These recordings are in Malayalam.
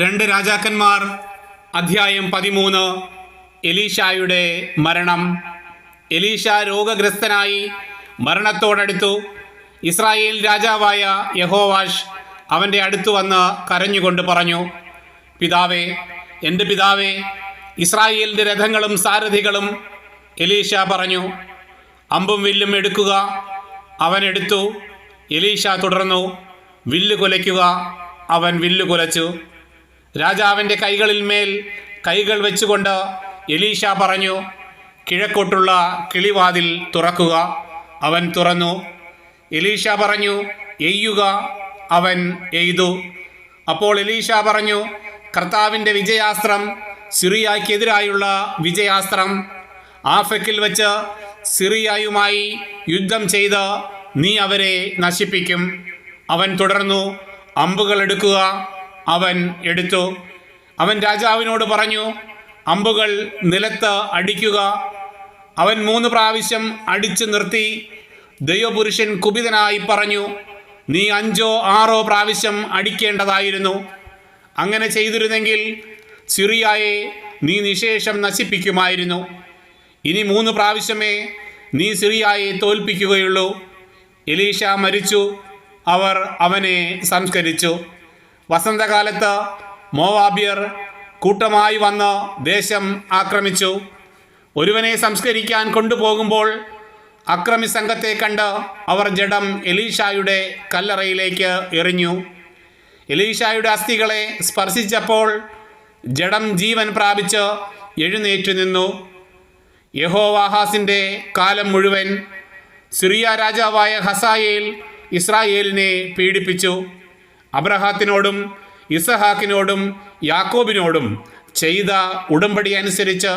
രണ്ട് രാജാക്കന്മാർ അധ്യായം 13. എലീശായുടെ മരണം. എലീശ രോഗഗ്രസ്തനായി മരണത്തോടടുത്തു. ഇസ്രായേൽ രാജാവായ യഹോവാഷ് അവൻ്റെ അടുത്തു വന്ന് കരഞ്ഞുകൊണ്ട് പറഞ്ഞു, പിതാവേ, എൻ്റെ പിതാവേ, ഇസ്രായേലിൻ്റെ രഥങ്ങളും സാരഥികളും. എലീശ പറഞ്ഞു, അമ്പും വില്ലും എടുക്കുക. അവൻ എടുത്തു. എലീശ തുടർന്നു, വില്ല് കുലയ്ക്കുക. അവൻ വില്ല് കുലച്ചു. രാജാവിൻ്റെ കൈകളിൽ മേൽ കൈകൾ വെച്ചുകൊണ്ട് എലീശ പറഞ്ഞു, കിഴക്കോട്ടുള്ള കിളിവാതിൽ തുറക്കുക. അവൻ തുറന്നു. എലീശ പറഞ്ഞു, എയ്യുക. അവൻ എയ്തു. അപ്പോൾ എലീശ പറഞ്ഞു, കർത്താവിൻ്റെ വിജയാസ്ത്രം, സിറിയക്കെതിരായുള്ള വിജയാസ്ത്രം. ആഫെക്കിൽ വെച്ച് സിറിയയുമായി യുദ്ധം ചെയ്ത് നീ അവരെ നശിപ്പിക്കും. അവൻ തുടർന്നു, അമ്പുകൾ എടുക്കുക. അവൻ എടുത്തു. അവൻ രാജാവിനോട് പറഞ്ഞു, അമ്പുകൾ നിലത്ത് അടിക്കുക. അവൻ 3 പ്രാവശ്യം അടിച്ചു നിർത്തി. ദൈവപുരുഷൻ കുപിതനായി പറഞ്ഞു, നീ 5ഓ 6ഓ പ്രാവശ്യം അടിക്കേണ്ടതായിരുന്നു. അങ്ങനെ ചെയ്തിരുന്നെങ്കിൽ സിറിയയെ നീ നിശേഷം നശിപ്പിക്കുമായിരുന്നു. ഇനി 3 പ്രാവശ്യമേ നീ സിറിയയെ തോൽപ്പിക്കുകയുള്ളൂ. എലീശ മരിച്ചു. അവർ അവനെ സംസ്കരിച്ചു. വസന്തകാലത്ത് മോവാബ്യർ കൂട്ടമായി വന്ന് ദേശം ആക്രമിച്ചു. ഒരുവനെ സംസ്കരിക്കാൻ കൊണ്ടുപോകുമ്പോൾ അക്രമി സംഘത്തെ കണ്ട് അവർ ജഡം എലീശായുടെ കല്ലറയിലേക്ക് എറിഞ്ഞു. എലീശായുടെ അസ്ഥികളെ സ്പർശിച്ചപ്പോൾ ജഡം ജീവൻ പ്രാപിച്ച് എഴുന്നേറ്റു നിന്നു. യഹോവാഹാസിൻ്റെ കാലം മുഴുവൻ സിറിയ രാജാവായ ഹസായേൽ ഇസ്രായേലിനെ പീഡിപ്പിച്ചു. അബ്രഹാത്തിനോടും ഇസഹാക്കിനോടും യാക്കോബിനോടും ചെയ്ത ഉടമ്പടി അനുസരിച്ച്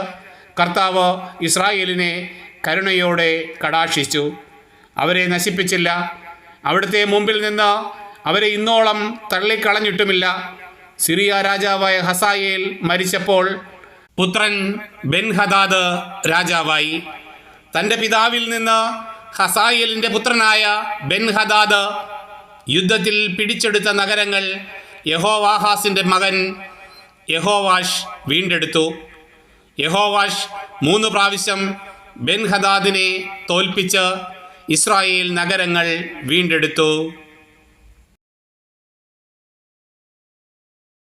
കർത്താവ് ഇസ്രായേലിനെ കരുണയോടെ കടാക്ഷിച്ചു. അവരെ നശിപ്പിച്ചില്ല. അവിടുത്തെ മുമ്പിൽ നിന്ന് അവരെ ഇന്നോളം തള്ളിക്കളഞ്ഞിട്ടുമില്ല. സിറിയ രാജാവായ ഹസായേൽ മരിച്ചപ്പോൾ പുത്രൻ ബെൻഹദാദ് രാജാവായി. തൻ്റെ പിതാവിൽ നിന്ന് ഹസായേലിൻ്റെ പുത്രനായ ബെൻഹദാദ് യുദ്ധത്തിൽ പിടിച്ചെടുത്ത നഗരങ്ങൾ യഹോവാഹാസിൻ്റെ മകൻ യഹോവാഷ് വീണ്ടെടുത്തു. യഹോവാഷ് 3 പ്രാവശ്യം ബെൻഹദാദിനെ തോൽപ്പിച്ച് ഇസ്രായേൽ നഗരങ്ങൾ വീണ്ടെടുത്തു.